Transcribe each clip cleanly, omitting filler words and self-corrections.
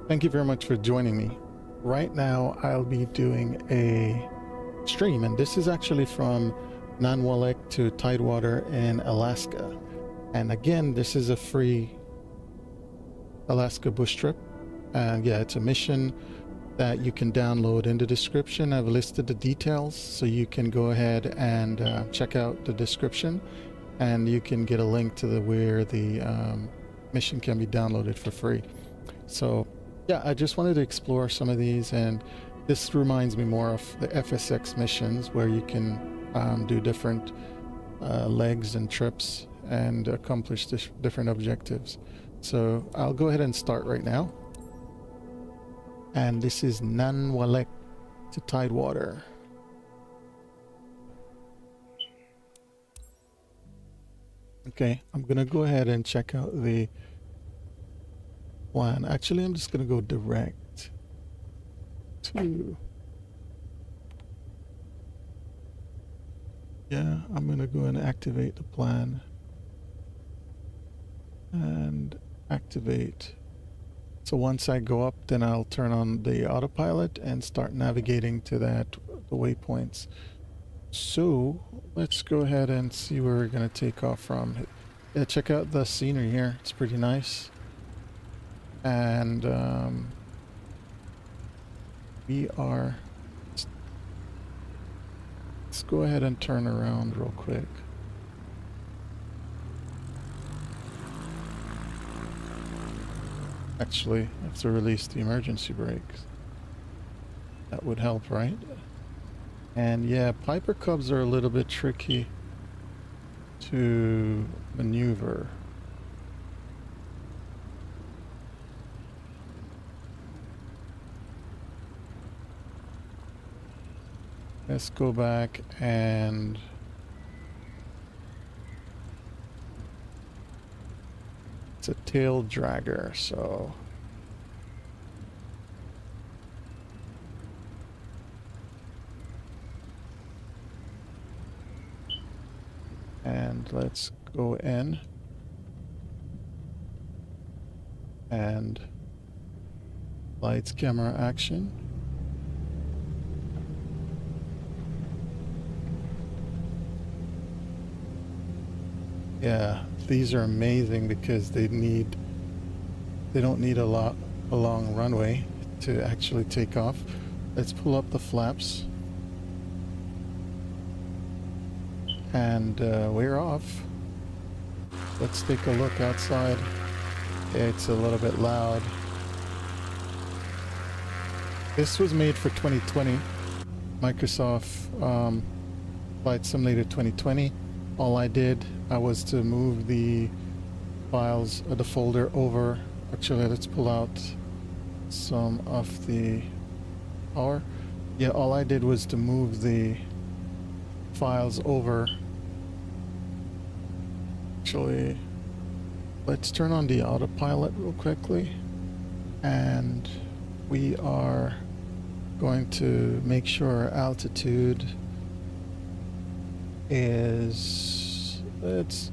Thank you very much for joining me. Right now I'll be doing a stream, and this is actually from Nanwalek to Tidewater in Alaska. And again, this is a free Alaska bush trip. And yeah, it's a mission that you can download. In the description I've listed the details, so you can go ahead and check out the description, and you can get a link to where the mission can be downloaded for free. So yeah, I just wanted to explore some of these, and this reminds me more of the FSX missions where you can do different legs and trips and accomplish different objectives. So I'll go ahead and start right now. And this is Nanwalek to Tidewater. Okay, I'm gonna go ahead and check out the plan. Actually, I'm just gonna go direct to, yeah, I'm gonna go and activate the plan and activate. So once I go up, then I'll turn on the autopilot and start navigating to the waypoints. So let's go ahead and see where we're gonna take off from. Yeah, check out the scenery here. It's pretty nice. And let's go ahead and turn around real quick. Actually, I have to release the emergency brakes. That would help, right? And yeah, Piper Cubs are a little bit tricky to maneuver. Let's go back, and it's a tail dragger, so and let's go in and lights, camera, action. Yeah, these are amazing because they don't need a long runway to actually take off. Let's pull up the flaps, and we're off. Let's take a look outside. It's a little bit loud. This was made for 2020, Microsoft Flight Simulator 2020. All I did was to move the files of the folder over. Actually, let's pull out some of the power. Yeah, all I did was to move the files over. Actually, let's turn on the autopilot real quickly, and we are going to make sure our altitude is, let's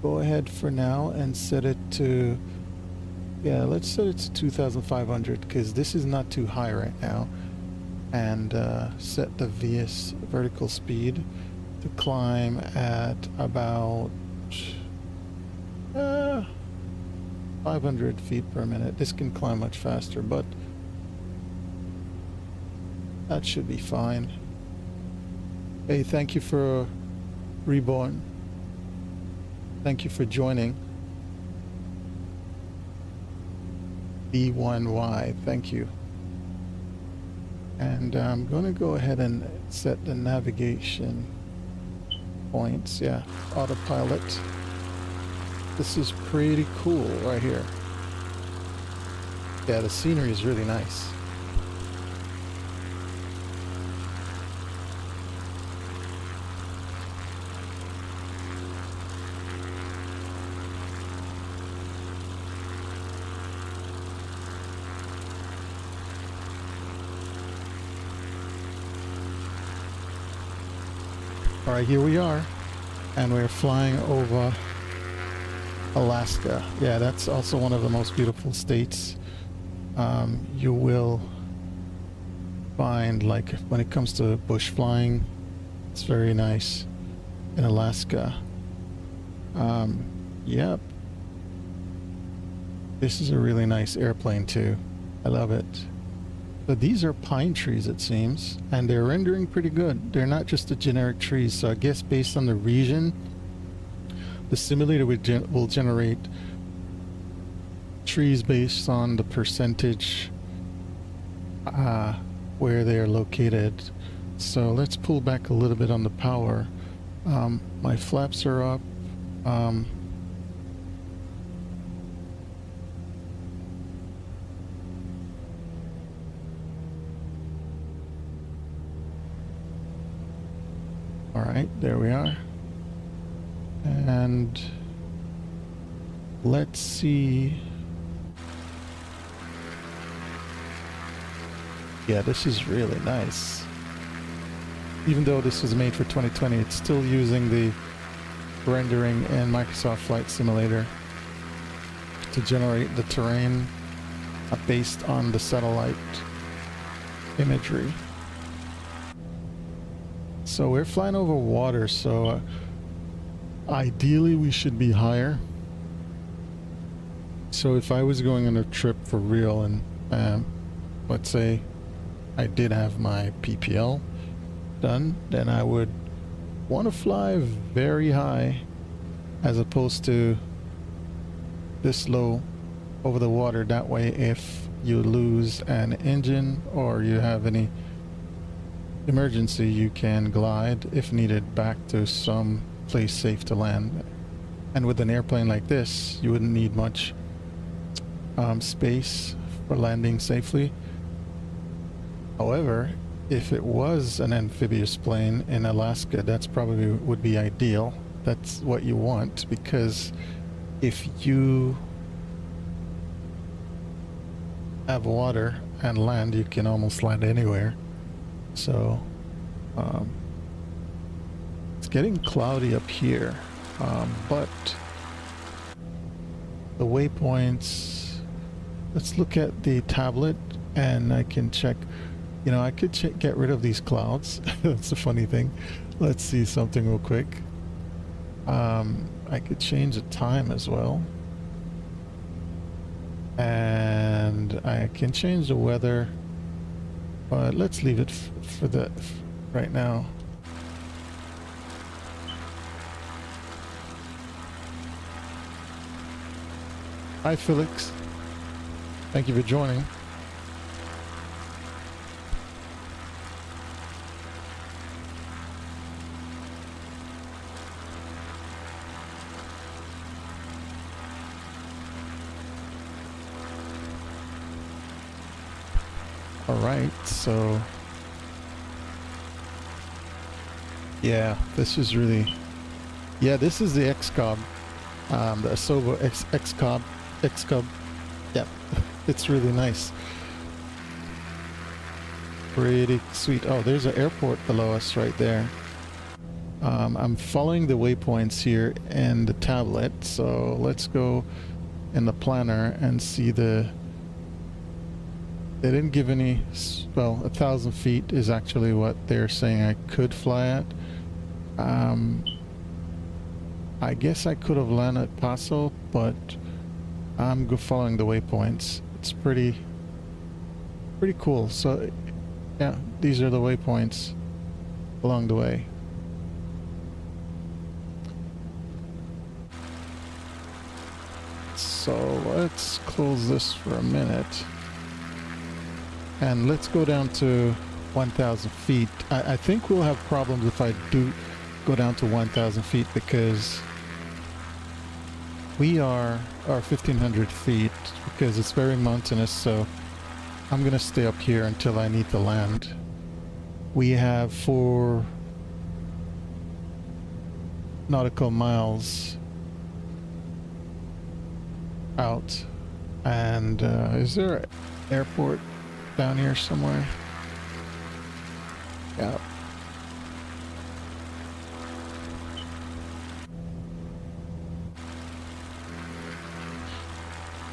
go ahead for now and set it to, yeah, let's set it to 2,500 because this is not too high right now, and set the VS vertical speed to climb at about 500 feet per minute. This can climb much faster, but that should be fine. Hey, thank you for Reborn. Thank you for joining. B1Y, thank you. And I'm going to go ahead and set the navigation points. Yeah, autopilot. This is pretty cool right here. Yeah, the scenery is really nice. All right, here we are, and we're flying over Alaska. Yeah, that's also one of the most beautiful states. You will find, like, when it comes to bush flying, it's very nice in Alaska. Yep. This is a really nice airplane too. I love it. But these are pine trees, it seems, and they're rendering pretty good. They're not just the generic trees, so I guess based on the region, the simulator will generate trees based on the percentage where they are located. So let's pull back a little bit on the power. My flaps are up. All right, there we are. And let's see. Yeah, this is really nice. Even though this was made for 2020, it's still using the rendering in Microsoft Flight Simulator to generate the terrain based on the satellite imagery. So we're flying over water, so ideally we should be higher. So if I was going on a trip for real, and let's say I did have my PPL done, then I would want to fly very high as opposed to this low over the water. That way, if you lose an engine or you have any emergency, you can glide if needed back to some place safe to land. And with an airplane like this, you wouldn't need much space for landing safely. However, if it was an amphibious plane in Alaska, that's probably would be ideal. That's what you want, because if you have water and land, you can almost land anywhere. So it's getting cloudy up here, but the waypoints, let's look at the tablet and I can check. You know, I could get rid of these clouds. That's a funny thing. Let's see something real quick. I could change the time as well, and I can change the weather, but let's leave it for the right now. Hi Felix, thank you for joining. right, so yeah, this is really, yeah, this is the X-Cub, the Asobo X-Cub, yeah, it's really nice. Pretty sweet. Oh, there's an airport below us right there. I'm following the waypoints here in the tablet, so let's go in the planner and see the... They didn't give any... Well, 1,000 feet is actually what they're saying I could fly at. I guess I could have landed at Paso, but I'm following the waypoints. It's pretty cool. So yeah, these are the waypoints along the way. So let's close this for a minute and let's go down to 1,000 feet. I think we'll have problems if I do go down to 1,000 feet because we are 1,500 feet because it's very mountainous, so I'm gonna stay up here until I need to land. We have 4 nautical miles out, and is there an airport down here somewhere? Yeah.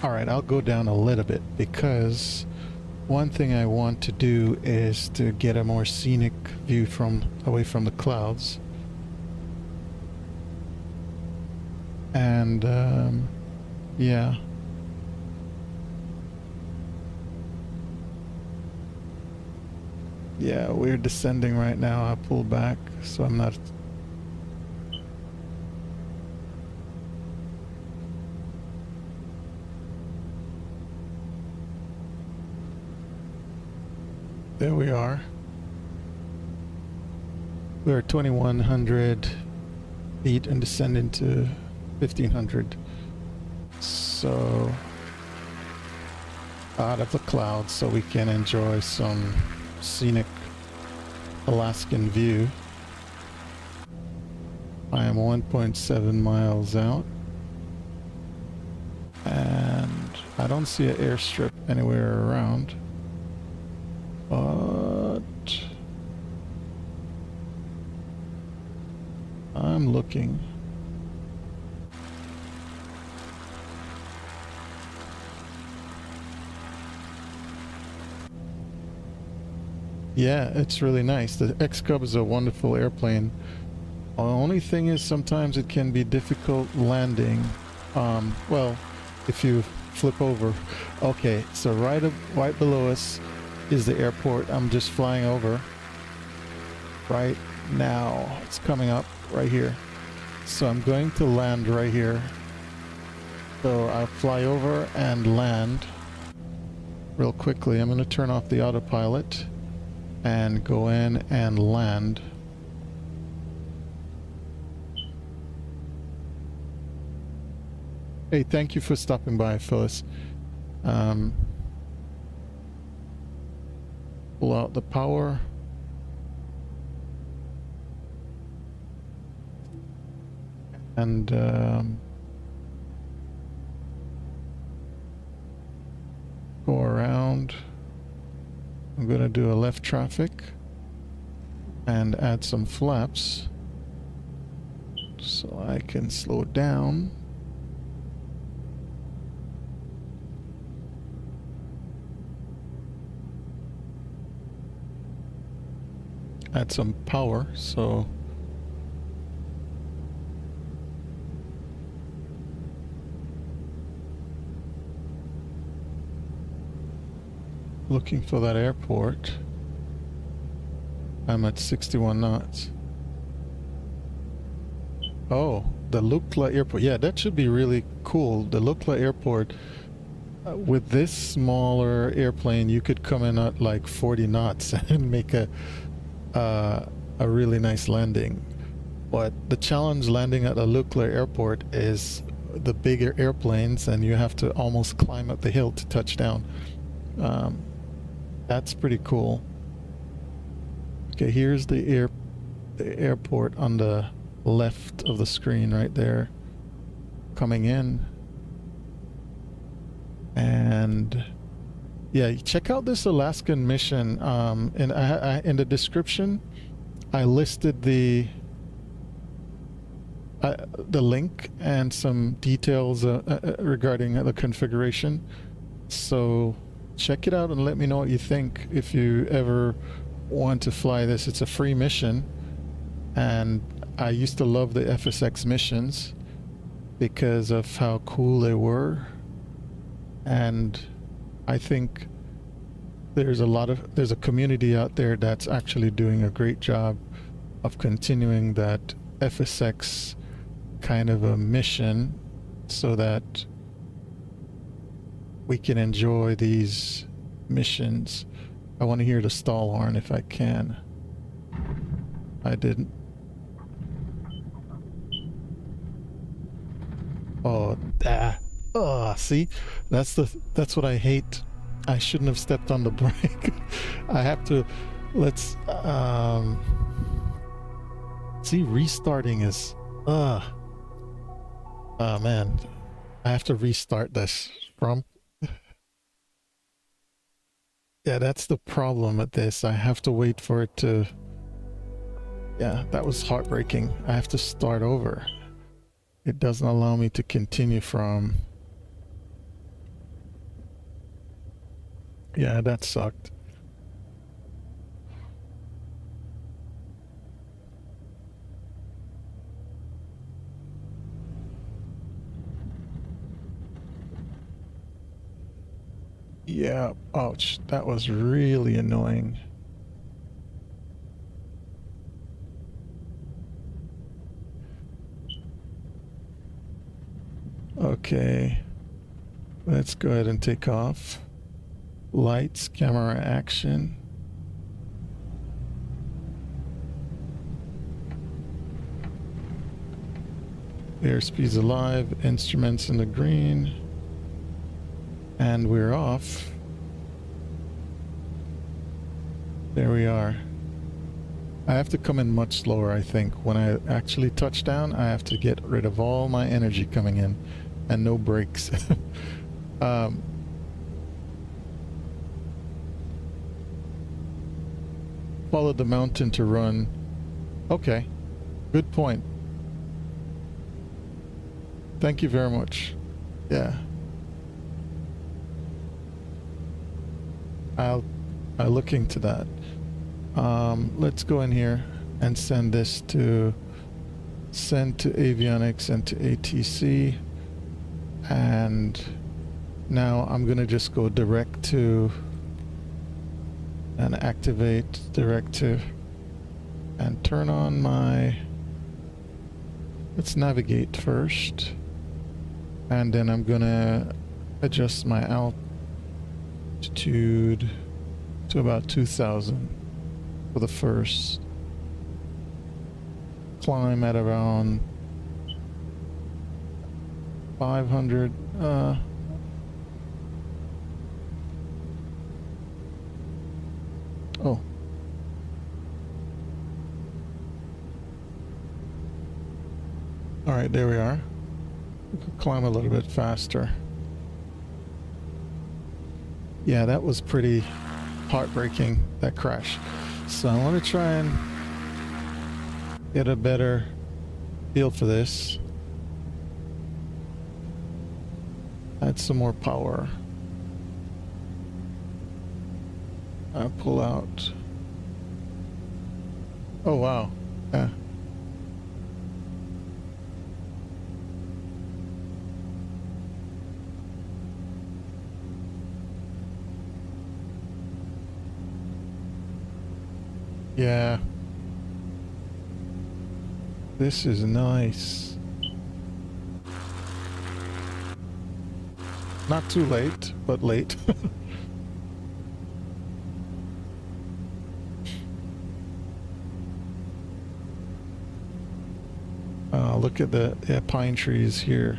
Alright, I'll go down a little bit because one thing I want to do is to get a more scenic view away from the clouds. And yeah. Yeah, we're descending right now. I pull back so I'm not... There we are. We're 2,100 feet and descending to 1,500. So out of the clouds so we can enjoy some scenic Alaskan view. I am 1.7 miles out and I don't see an airstrip anywhere around, but I'm looking. Yeah, it's really nice. The X-Cub is a wonderful airplane. The only thing is sometimes it can be difficult landing. Well, if you flip over. Okay, so right below us is the airport I'm just flying over right now. It's coming up right here. So I'm going to land right here. So I'll fly over and land real quickly. I'm going to turn off the autopilot and go in and land. Hey, thank you for stopping by, Phyllis. Pull out the power. And go around. I'm going to do a left traffic and add some flaps so I can slow down. Add some power, so looking for that airport. I'm at 61 knots. Oh, the Lukla Airport. Yeah, that should be really cool. The Lukla Airport, with this smaller airplane, you could come in at like 40 knots and make a really nice landing. But the challenge landing at a Lukla Airport is the bigger airplanes, and you have to almost climb up the hill to touch down. That's pretty cool. Okay, here's the airport on the left of the screen right there. Coming in. And yeah, check out this Alaskan mission. In the description, I listed the link and some details regarding the configuration. So check it out and let me know what you think if you ever want to fly this. It's a free mission, and I used to love the FSX missions because of how cool they were, and I think there's a community out there that's actually doing a great job of continuing that FSX kind of a mission so that we can enjoy these missions. I want to hear the stall horn if I can. I didn't. Oh, see, that's what I hate. I shouldn't have stepped on the brake. I have to. Let's see. Restarting is oh man, I have to restart this from. Yeah, that's the problem with this. I have to wait for it to. Yeah, that was heartbreaking. I have to start over. It doesn't allow me to continue from. Yeah, that sucked. Yeah, ouch. That was really annoying. Okay. Let's go ahead and take off. Lights, camera, action. Airspeed's alive, instruments in the green. And we're off. There we are. I have to come in much slower, I think. When I actually touch down, I have to get rid of all my energy coming in and no brakes. Followed the mountain to run. Okay, good point. Thank you very much. Yeah. I'll look into that. Let's go in here and send this to avionics and to ATC, and now I'm gonna just go direct to and activate direct to and turn on my, let's navigate first, and then I'm gonna adjust my altitude to about 2000 for the first climb at around 500. Oh, all right, there we are. We could climb a little bit faster. Yeah, that was pretty heartbreaking, that crash. So I want to try and get a better feel for this. Add some more power. Pull out. Oh wow. Yeah. Yeah. This is nice. Not too late, but late. Look at the pine trees here.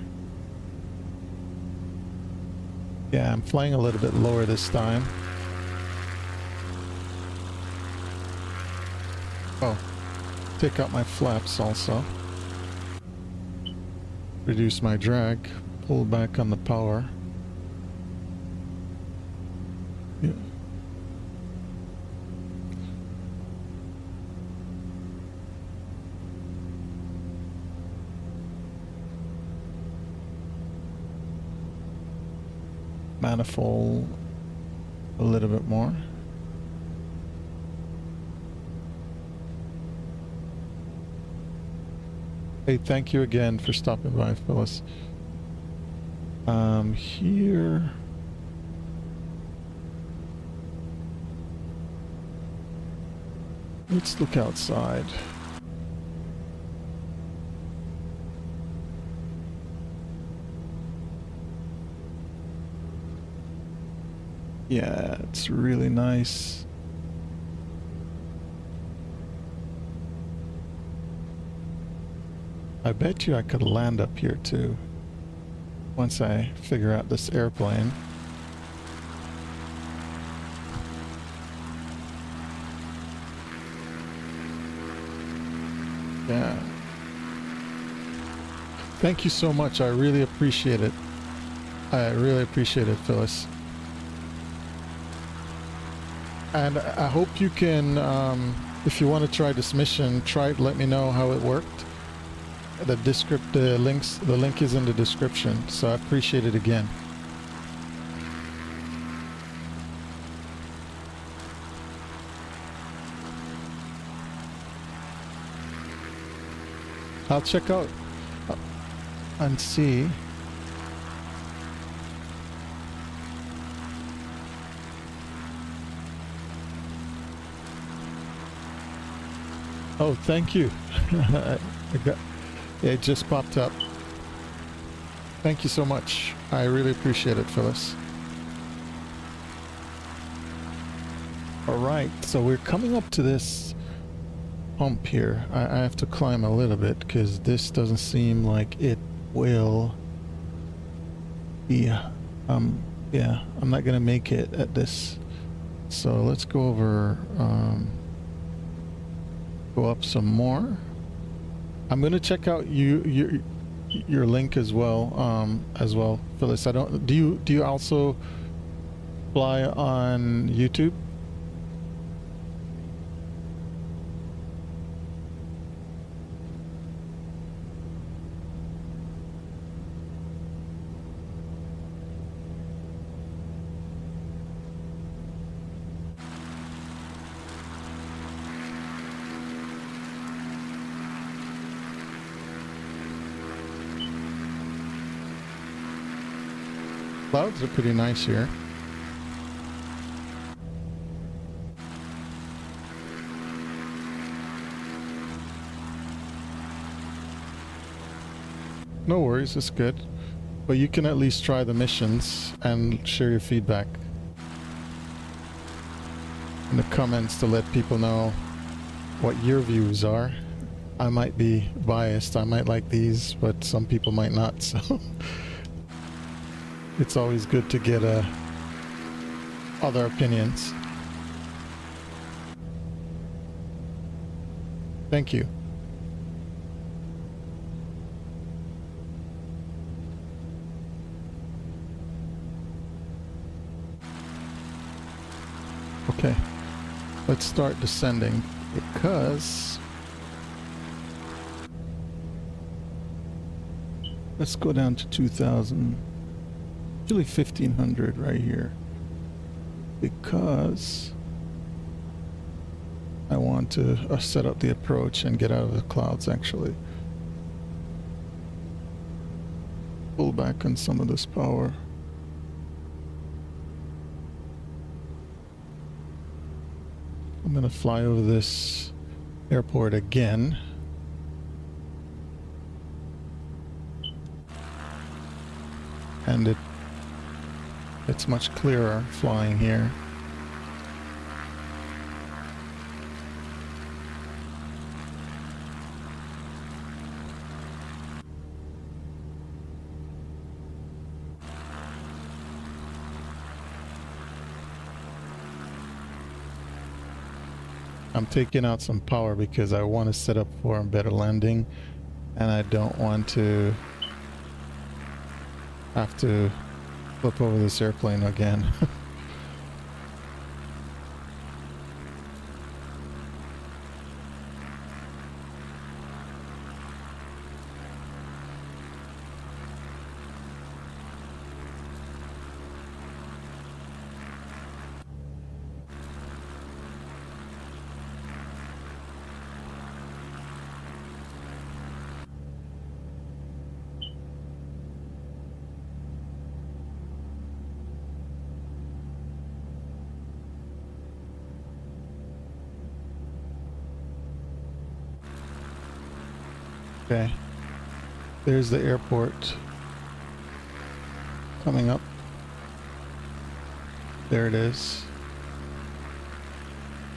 Yeah, I'm flying a little bit lower this time. Oh, take out my flaps also. Reduce my drag. Pull back on the power. Yeah. Manifold a little bit more. Hey, thank you again for stopping by, Phyllis. Here. Let's look outside. Yeah, it's really nice. I bet you I could land up here too, once I figure out this airplane. Yeah. Thank you so much. I really appreciate it. I really appreciate it, Phyllis. And I hope you can, if you want to try this mission, try it. Let me know how it worked. The link is in the description. So I appreciate it again. I'll check out and see. Oh, thank you. It just popped up. Thank you so much. I really appreciate it, Phyllis. All right, so we're coming up to this hump here. I have to climb a little bit because this doesn't seem like it will be, yeah, I'm not gonna make it at this. So let's go over, go up some more. I'm gonna check out your link as well, Phyllis. Do you also fly on YouTube? Clouds are pretty nice here. No worries, it's good. But you can at least try the missions and share your feedback in the comments to let people know what your views are. I might be biased, I might like these, but some people might not, so it's always good to get other opinions. Thank you. Okay, let's start descending because let's go down to 2000. Actually 1500 right here because I want to set up the approach and get out of the clouds. Actually pull back on some of this power. I'm gonna fly over this airport again. And it's much clearer flying here. I'm taking out some power because I want to set up for a better landing, and I don't want to have to flip over this airplane again. Okay, there's the airport coming up. There it is,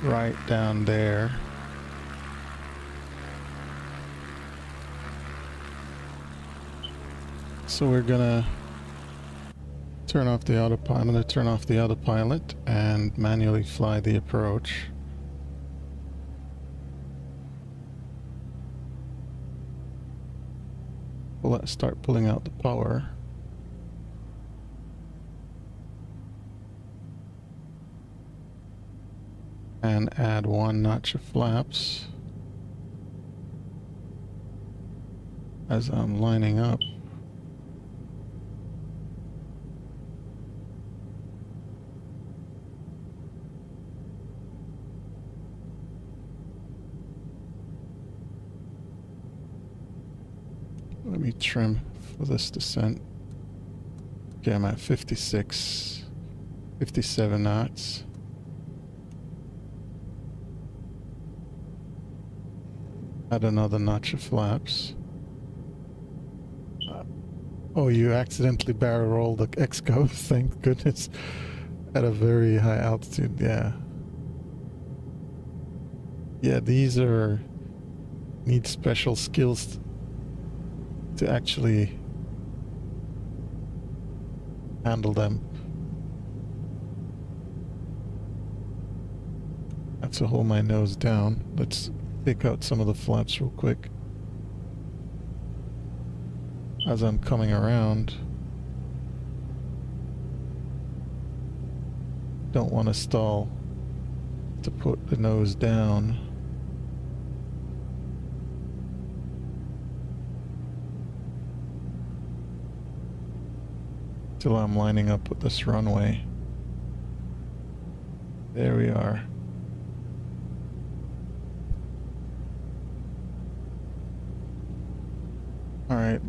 right down there. So we're gonna turn off the autopilot. I'm gonna turn off the autopilot and manually fly the approach. Well, let's start pulling out the power. And add 1 notch of flaps as I'm lining up. Let me trim for this descent. Okay, I'm at 56, 57 knots. Add another notch of flaps. Oh, you accidentally barrel rolled the X-Cove, thank goodness. At a very high altitude, yeah. Yeah, these need special skills to actually handle them. I have to hold my nose down. Let's take out some of the flaps real quick as I'm coming around. Don't want to stall to put the nose down. Till I'm lining up with this runway. There we are. Alright,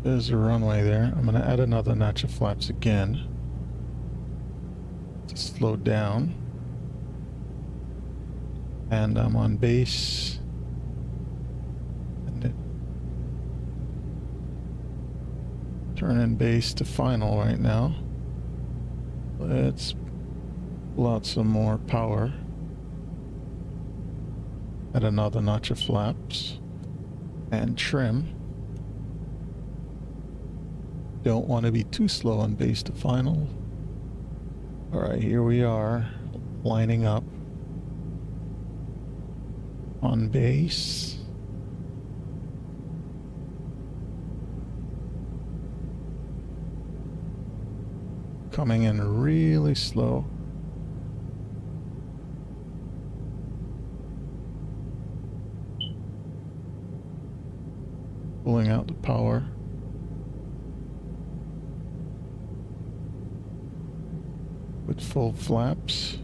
there's a runway there. I'm gonna add another notch of flaps again to slow down. And I'm on base. And turning base to final right now. Let's pull out some more power. Add another notch of flaps and trim. Don't want to be too slow on base to final. Alright, here we are, lining up on base. Coming in really slow. Pulling out the power. With full flaps.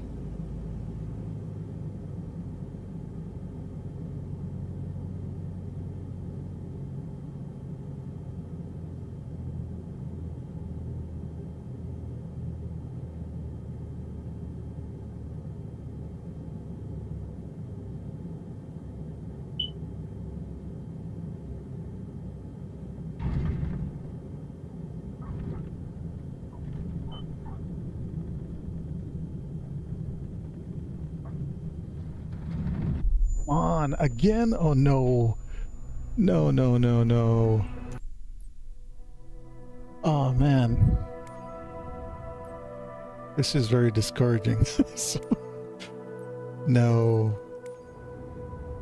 On again? Oh no. No, no, no, no. Oh man. This is very discouraging. So, no.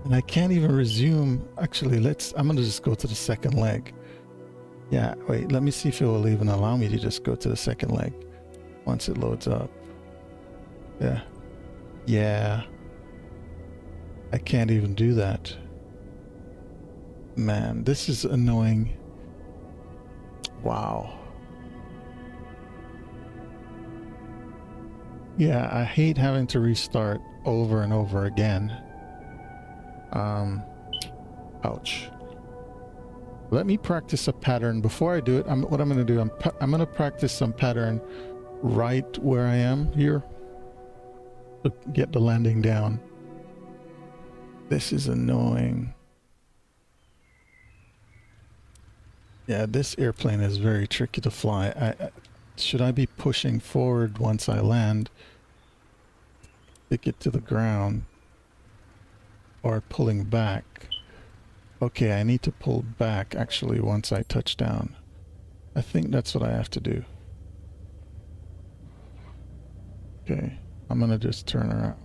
And I can't even resume. Actually, I'm gonna just go to the second leg. Yeah, wait, let me see if it will even allow me to just go to the second leg once it loads up. Yeah. Yeah. I can't even do that. Man, this is annoying. Wow. Yeah, I hate having to restart over and over again. Ouch. Let me practice a pattern before I do it. What I'm going to do, I'm going to practice some pattern right where I am here to get the landing down. This is annoying. Yeah, this airplane is very tricky to fly. Should I be pushing forward once I land to get to the ground, or pulling back? Okay, I need to pull back actually once I touch down. I think that's what I have to do. Okay, I'm gonna just turn around.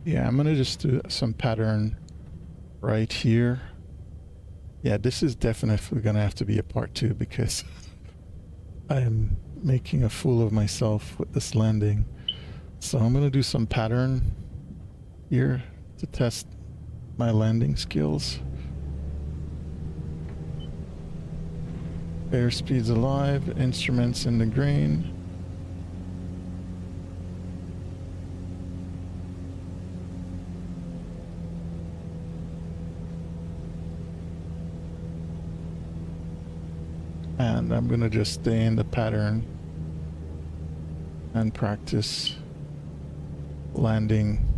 Yeah, I'm gonna just do some pattern right here. Yeah, this is definitely gonna have to be a part 2 because I am making a fool of myself with this landing. So I'm gonna do some pattern here to test my landing skills. Airspeed's alive, instruments in the green. And I'm gonna just stay in the pattern and practice landing.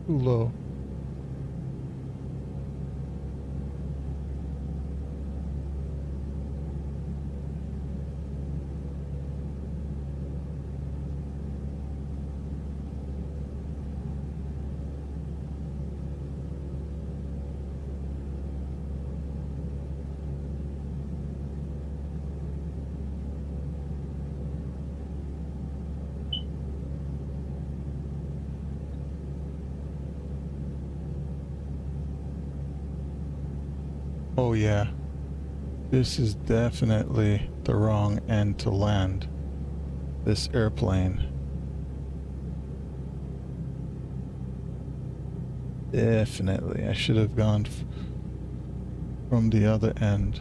Too low. Oh yeah, this is definitely the wrong end to land this airplane. Definitely, I should have gone from the other end.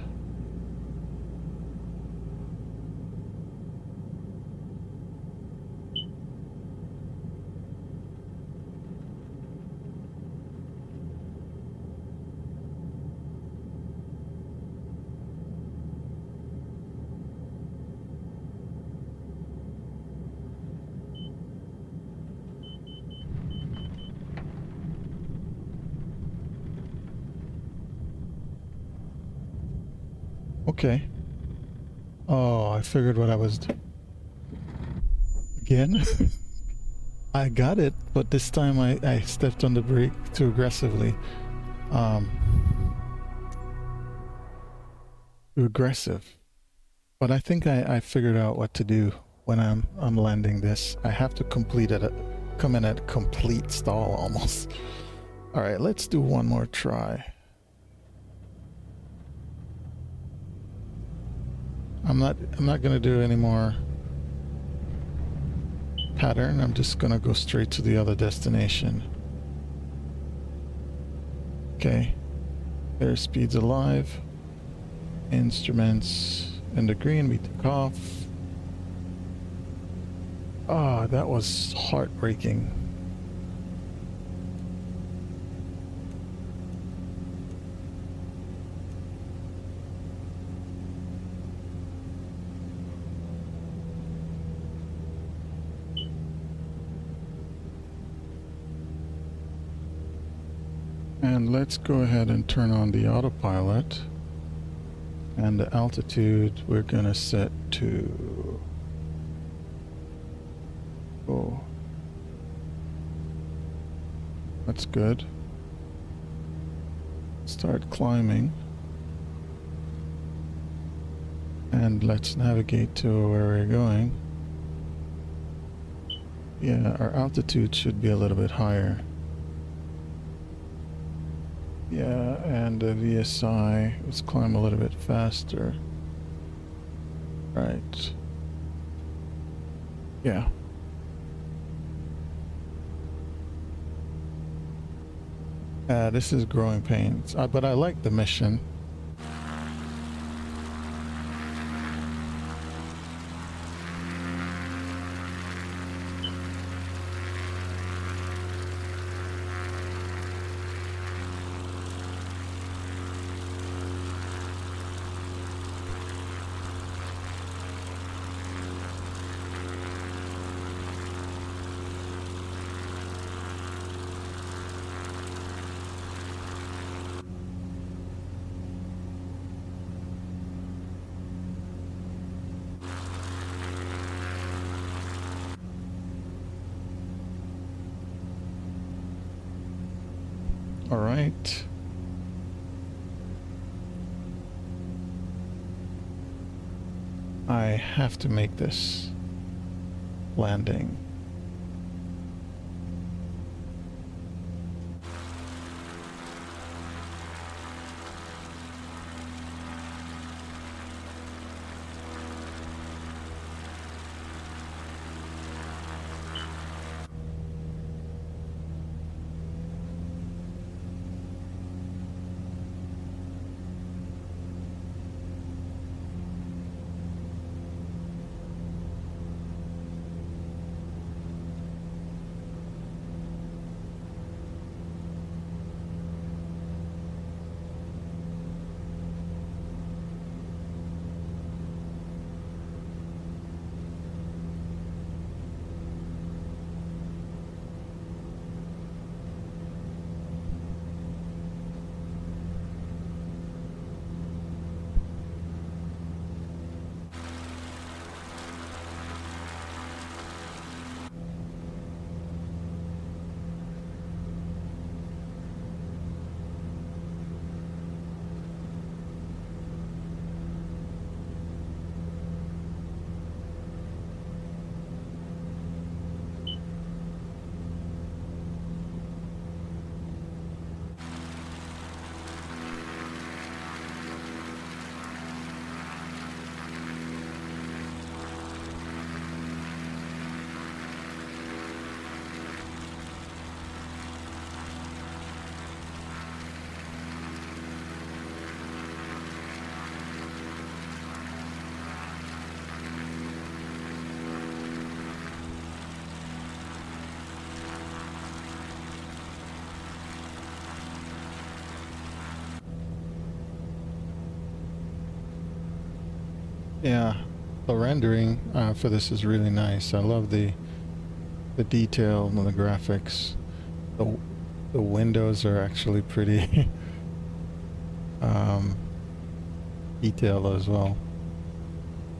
Okay. Oh, I figured what I was again. I got it, but this time I stepped on the brake too aggressively. Too aggressive. But I think I figured out what to do when I'm landing this. I have to come in at a complete stall almost. All right, let's do one more try. I'm not gonna do any more pattern. I'm just gonna go straight to the other destination. Okay, airspeed's alive, instruments in the green. We took off. Ah, that was heartbreaking. And let's go ahead and turn on the autopilot. And the altitude we're gonna set to... Oh. That's good. Start climbing. And let's navigate to where we're going. Yeah, our altitude should be a little bit higher. Yeah, and the VSI, let's climb a little bit faster. Right. Yeah. This is growing pains, but I like the mission. All right. I have to make this landing. Yeah, the rendering for this is really nice. I love the detail and the graphics. The the windows are actually pretty um, detailed as well.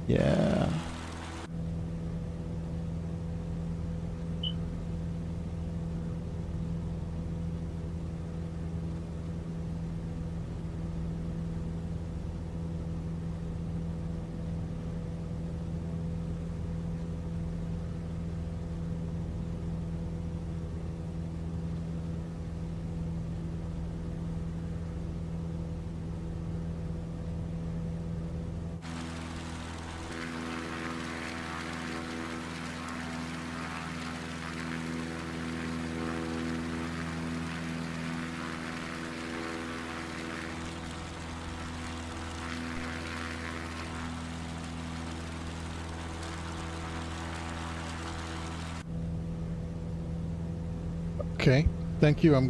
Yeah. Okay, thank you. I'm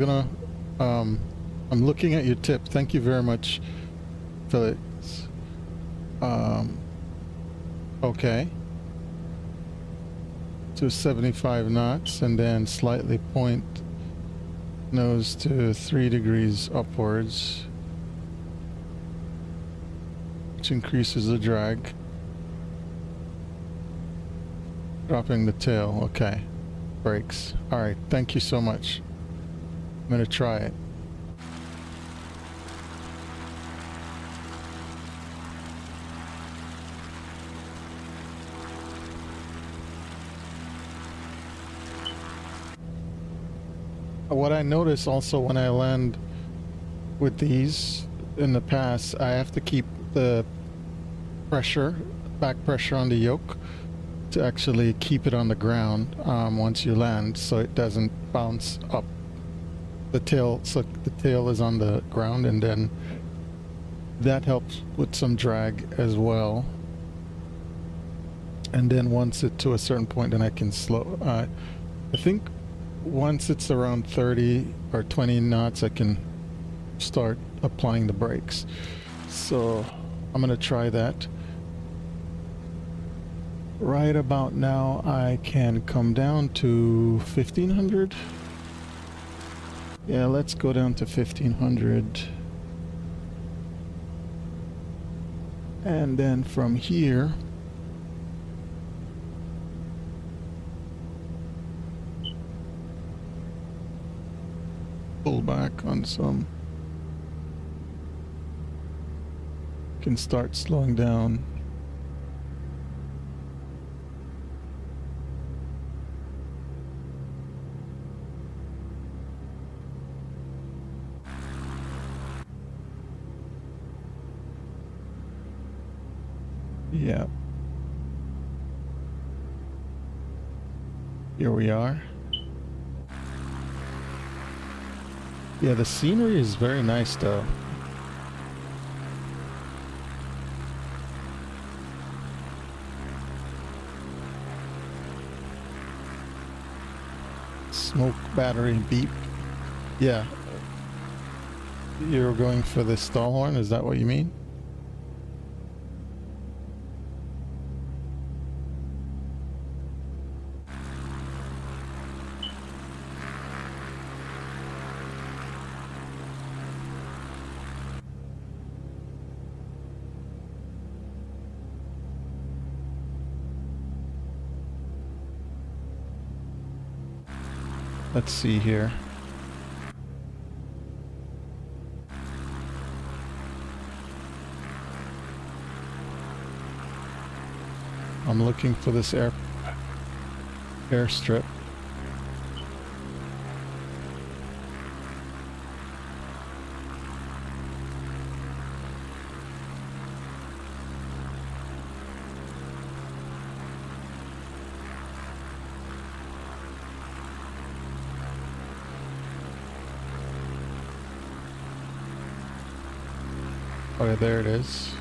looking at your tip. Thank you very much, Felix. Um, okay. To 75 knots and then slightly point Nose to 3 degrees upwards, which increases the drag. Dropping the tail, okay. Brakes. Alright, thank you so much. I'm gonna try it. What I notice also when I land with these in the past, I have to keep the pressure, back pressure on the yoke to actually keep it on the ground once you land, so it doesn't bounce up the tail. So the tail is on the ground, and then that helps with some drag as well. And then once it to a certain point, then I can slow. I think once it's around 30 or 20 knots, I can start applying the brakes. So I'm gonna try that. Right about now, I can come down to 1500. Yeah, let's go down to 1500. And then from here, pull back on some. Can start slowing down. Yeah. Here we are. Yeah, the scenery is very nice though. Smoke battery beep. Yeah. You're going for the stall horn, is that what you mean? Let's see here. I'm looking for this airstrip. Oh yeah, there it is.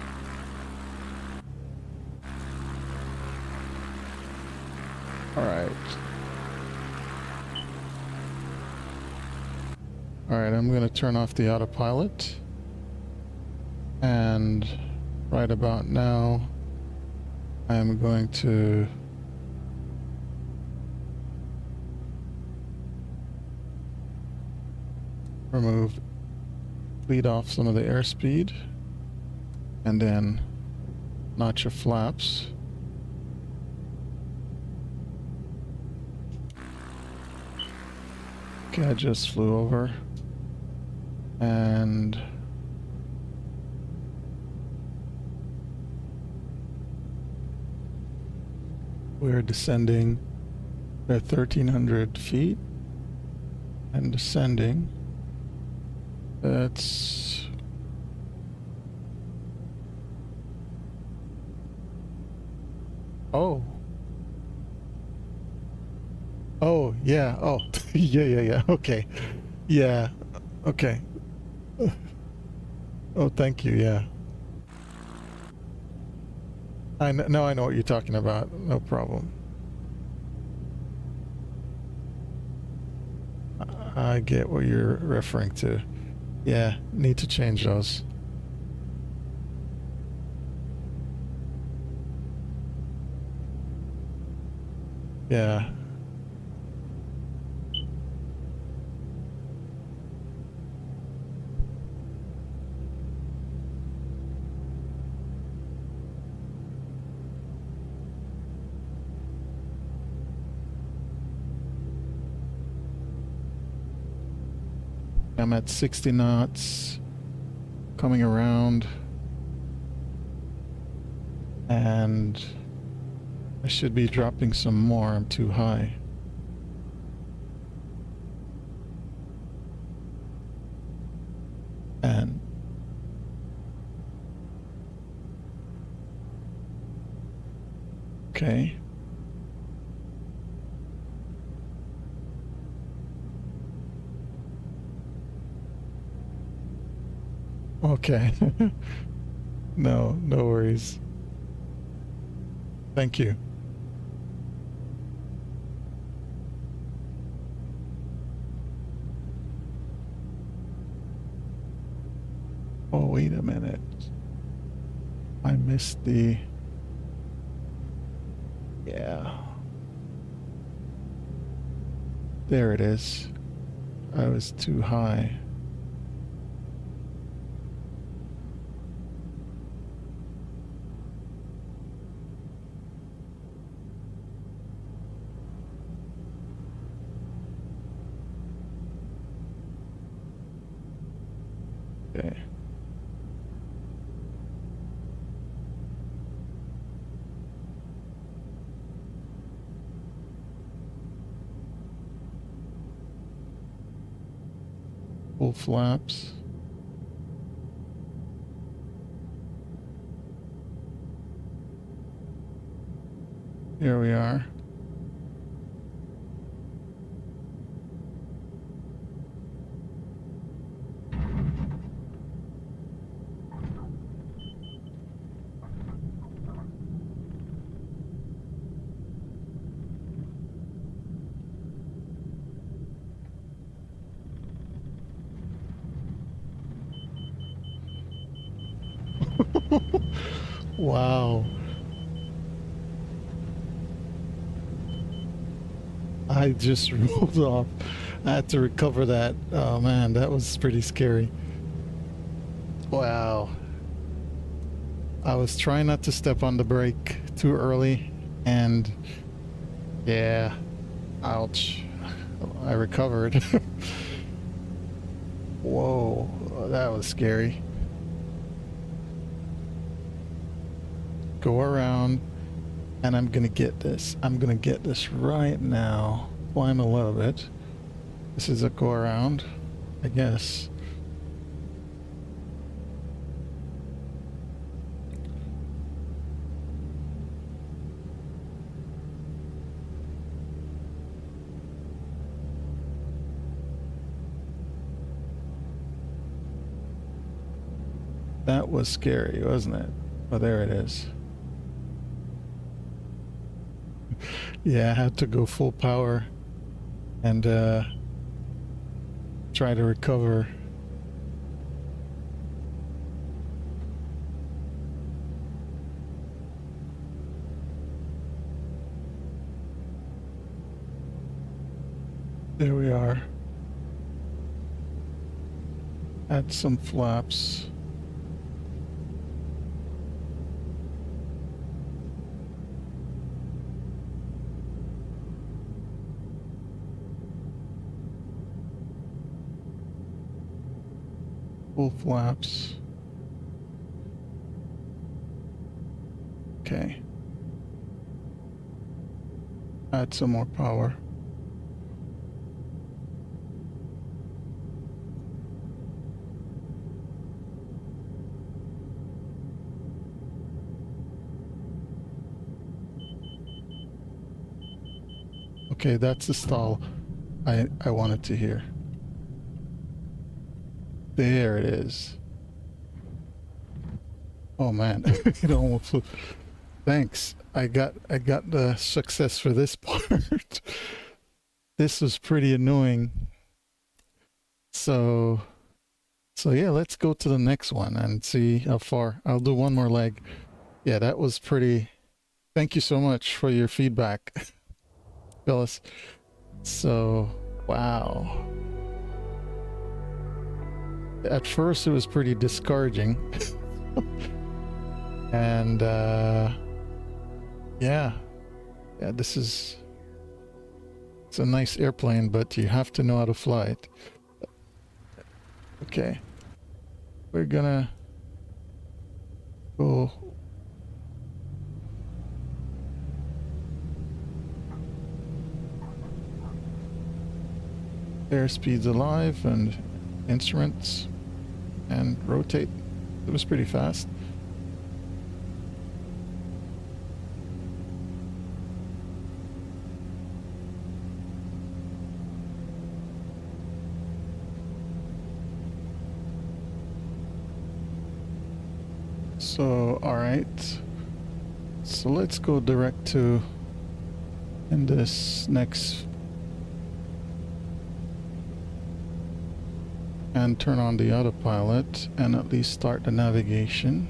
Alright. Alright, I'm going to turn off the autopilot. And right about now, I'm going to lead off some of the airspeed. And then notch your flaps. Okay, I just flew over. And we're descending at 1,300 feet and descending. That's oh. Oh, yeah. Oh, yeah. Okay. Yeah. Okay. Oh, thank you. Yeah. Now I know what you're talking about. No problem. I get what you're referring to. Yeah, need to change those. Yeah. I'm at 60 knots, coming around, and I should be dropping some more. I'm too high. And okay. Okay. No worries. Thank you. Oh, wait a minute. I missed the... Yeah. There it is. I was too high. Okay. Full flaps. Here we are. Wow. I just rolled off. I had to recover that. Oh man, that was pretty scary. Wow. I was trying not to step on the brake too early, and yeah, ouch. I recovered. Whoa, that was scary. Go around, and I'm gonna get this. I'm gonna get this right now. Climb a little bit. This is a go around, I guess. That was scary, wasn't it? Oh, there it is. Yeah, I had to go full power and try to recover. There we are. Add some flaps. Full flaps. Okay. Add some more power. Okay, that's the stall I wanted to hear. There it is. Oh man, it almost flew. Thanks. I got the success for this part. This was pretty annoying. So yeah, let's go to the next one and see how far. I'll do one more leg. Yeah, that was pretty. Thank you so much for your feedback, Phyllis. So, wow. At first it was pretty discouraging. And yeah, it's a nice airplane, but you have to know how to fly it. Okay. We're gonna go. Airspeed's alive and instruments and rotate. It was pretty fast. So, alright. So let's go direct to in this next and turn on the autopilot and at least start the navigation.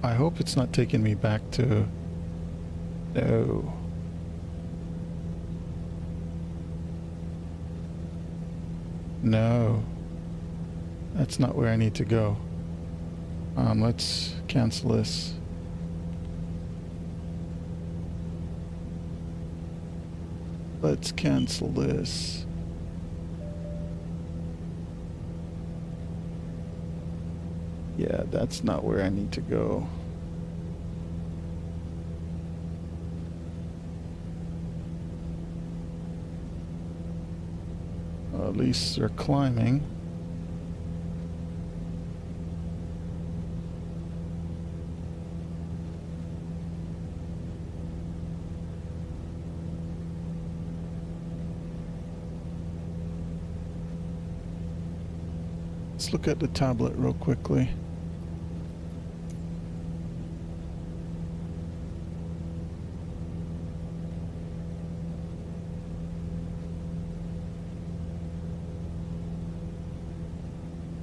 I hope it's not taking me back to... No. No. That's not where I need to go. Let's cancel this. Let's cancel this. Yeah, that's not where I need to go. At least they're climbing. Let's look at the tablet real quickly.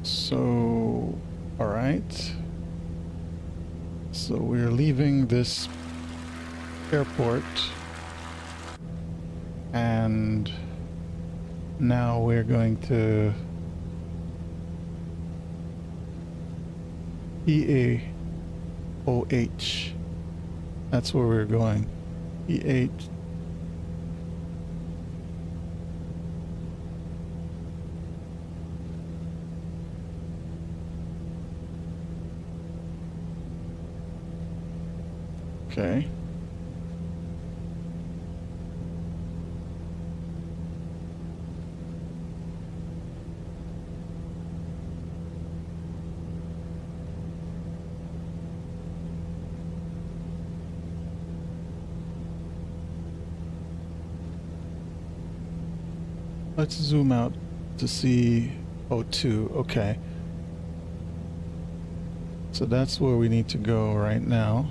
So, all right. So we're leaving this airport and now we're going to EAOH. That's where we're going. EH. Okay. Let's zoom out to see O2. Okay. So that's where we need to go right now.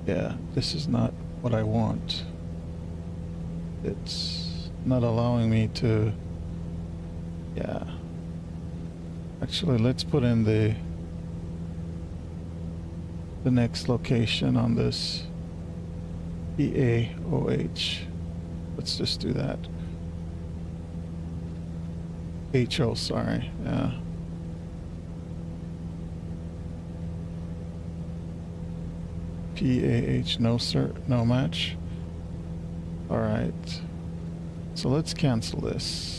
Yeah, this is not what I want. It's not allowing me to... Yeah. Actually, let's put in the next location on this EAOH. Let's just do that. HO, sorry. Yeah. PAH, no sir, no match. All right. So let's cancel this.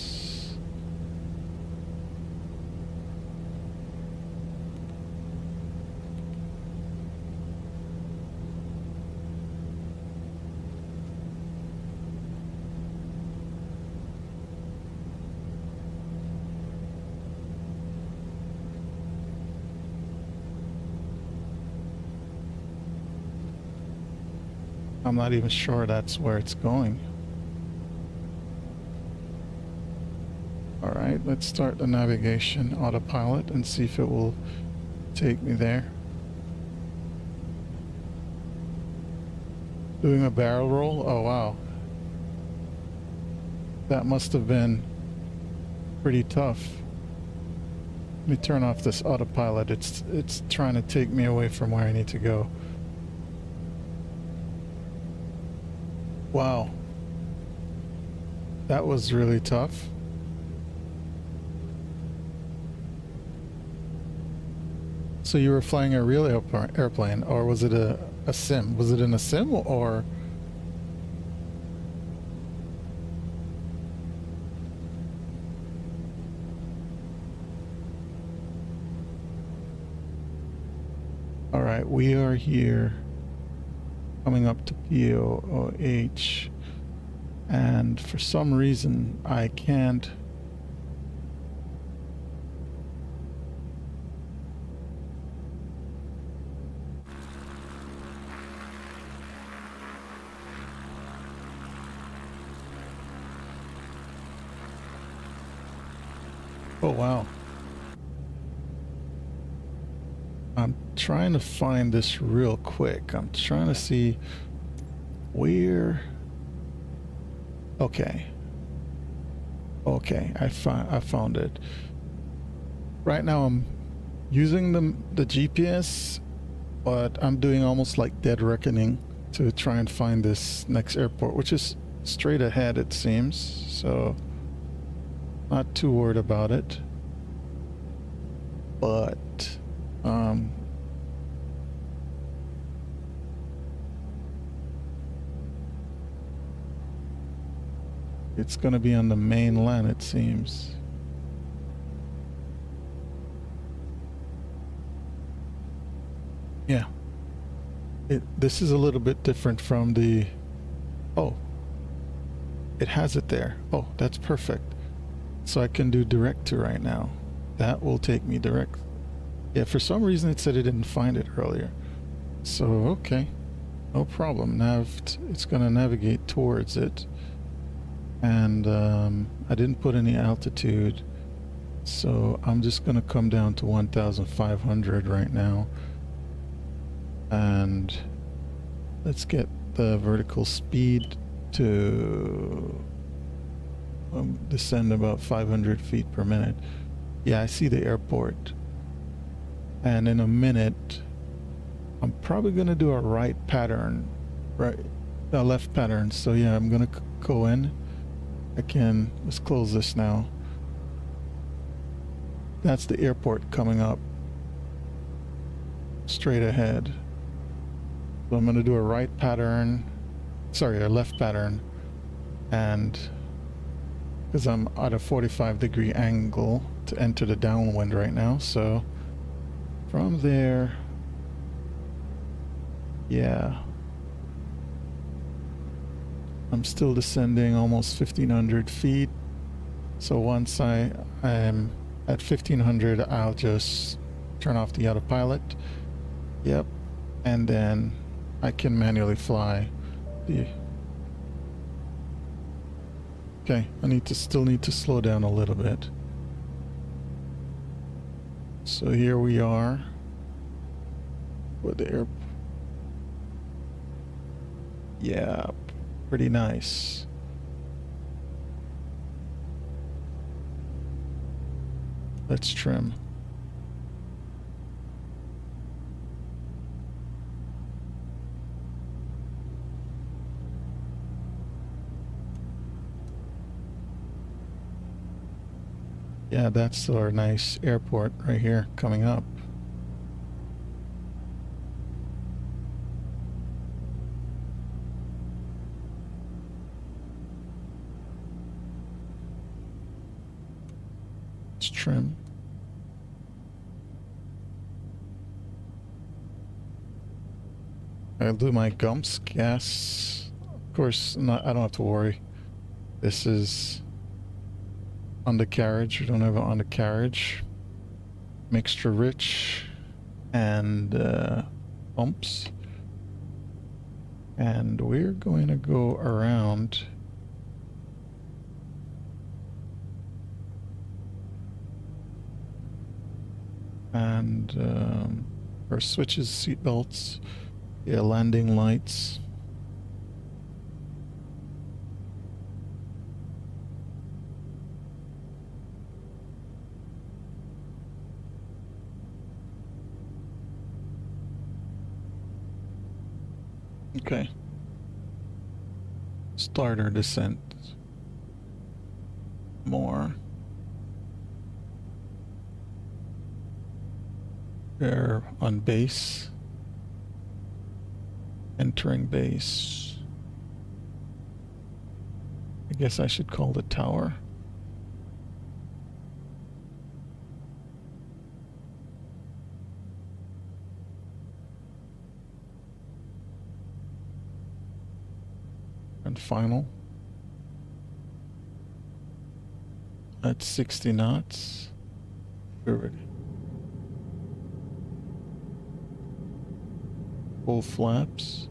I'm not even sure that's where it's going. All right, let's start the navigation autopilot and see if it will take me there. Doing a barrel roll? Oh wow. That must have been pretty tough. Let me turn off this autopilot. It's trying to take me away from where I need to go. Wow. That was really tough. So you were flying a real airplane, or was it a sim? Was it in a sim or? All right, we are here coming up to POH, and for some reason I can't. Oh wow. I'm trying to find this real quick. I'm trying to see where. Okay. Okay, I found it. Right now I'm using the GPS, but I'm doing almost like dead reckoning to try and find this next airport, which is straight ahead it seems. So not too worried about it. But it's gonna be on the main line it seems. Yeah. This is a little bit different from the... Oh. It has it there. Oh, that's perfect. So I can do direct to right now. That will take me direct. Yeah, for some reason it said it didn't find it earlier. So, okay. No problem. It's gonna navigate towards it. And I didn't put any altitude. So I'm just gonna come down to 1,500 right now. And let's get the vertical speed to descend about 500 feet per minute. Yeah, I see the airport. And in a minute, I'm probably gonna do a right pattern, a left pattern. So yeah, I'm gonna go in. Let's close this now. That's the airport coming up straight ahead. So I'm gonna do a right pattern, sorry, a left pattern, and because I'm at a 45-degree angle to enter the downwind right now, so from there, yeah, I'm still descending almost 1,500 feet. So once I'm at 1,500, I'll just turn off the autopilot. Yep, and then I can manually fly the... Okay, still need to slow down a little bit. So here we are with the air. Yeah, pretty nice. Let's trim. Yeah, that's our nice airport right here coming up. Let's trim. I'll do my gumps, gas. Of course, I don't have to worry. This is undercarriage. We don't have an undercarriage. Mixture rich and pumps. And we're going to go around. And our switches, seat belts, yeah, landing lights. Okay. Starter descent. more. They're on base. Entering base. I guess I should call the tower. And final. At 60 knots. We're ready. Full flaps.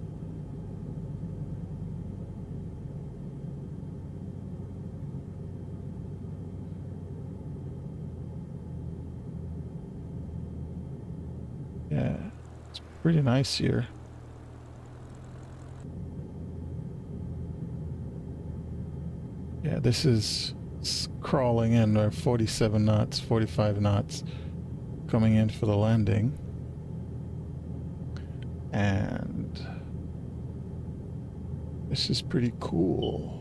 Yeah, it's pretty nice here. Yeah, this is crawling in, or 47 knots, 45 knots, coming in for the landing. And this is pretty cool.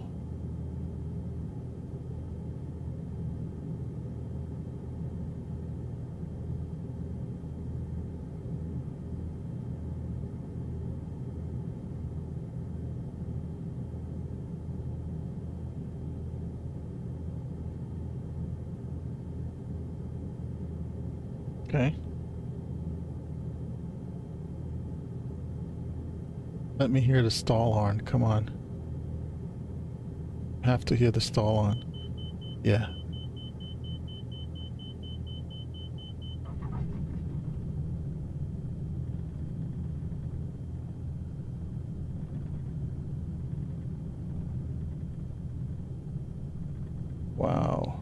Okay. Let me hear the stall horn. Come on. Have to hear the stall horn. Yeah. Wow.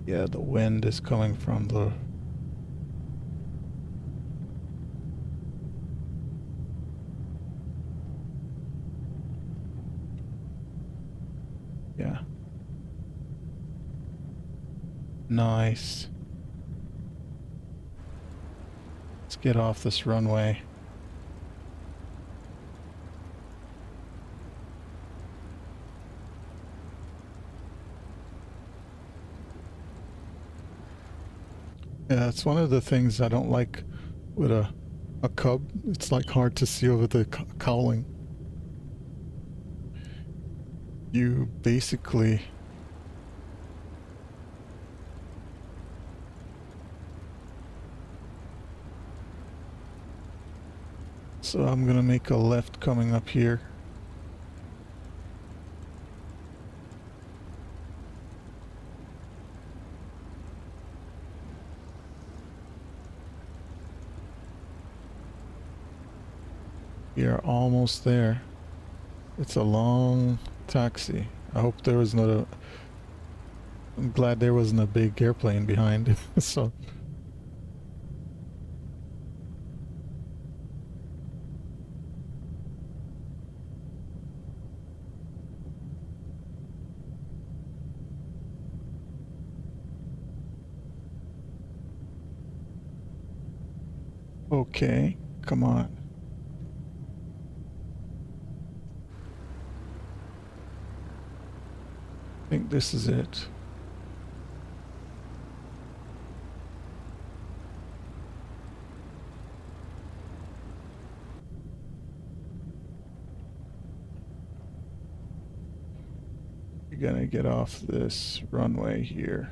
Yeah, the wind is coming from the... Yeah. Nice. Let's get off this runway. Yeah, it's one of the things I don't like with a Cub. It's like hard to see over the cowling. You basically... So I'm gonna make a left coming up here. We are almost there. It's a long taxi. I hope there was not a... I'm glad there wasn't a big airplane behind. So... Okay, come on. I think this is it. You're gonna get off this runway here.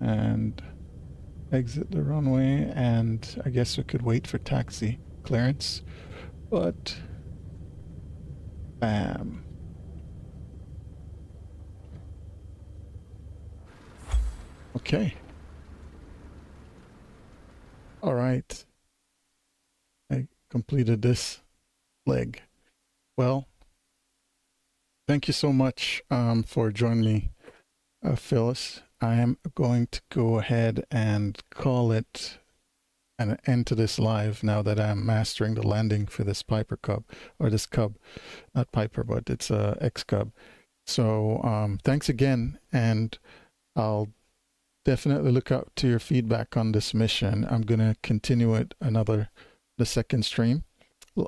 And exit the runway, and I guess we could wait for taxi clearance, but bam. Okay. All right. I completed this leg. Well, thank you so much for joining me, Phyllis. I am going to go ahead and call it an end to this live now that I'm mastering the landing for this Piper Cub, or this Cub, not Piper, but it's a X Cub. So thanks again, and I'll definitely look out to your feedback on this mission. I'm gonna continue it the second stream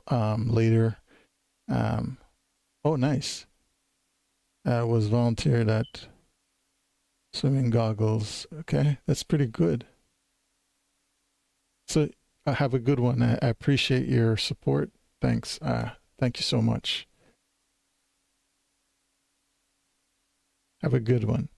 later. Oh, nice. Was volunteered at swimming goggles. Okay, that's pretty good. So have a good one. I appreciate your support. Thanks. Thank you so much. Have a good one.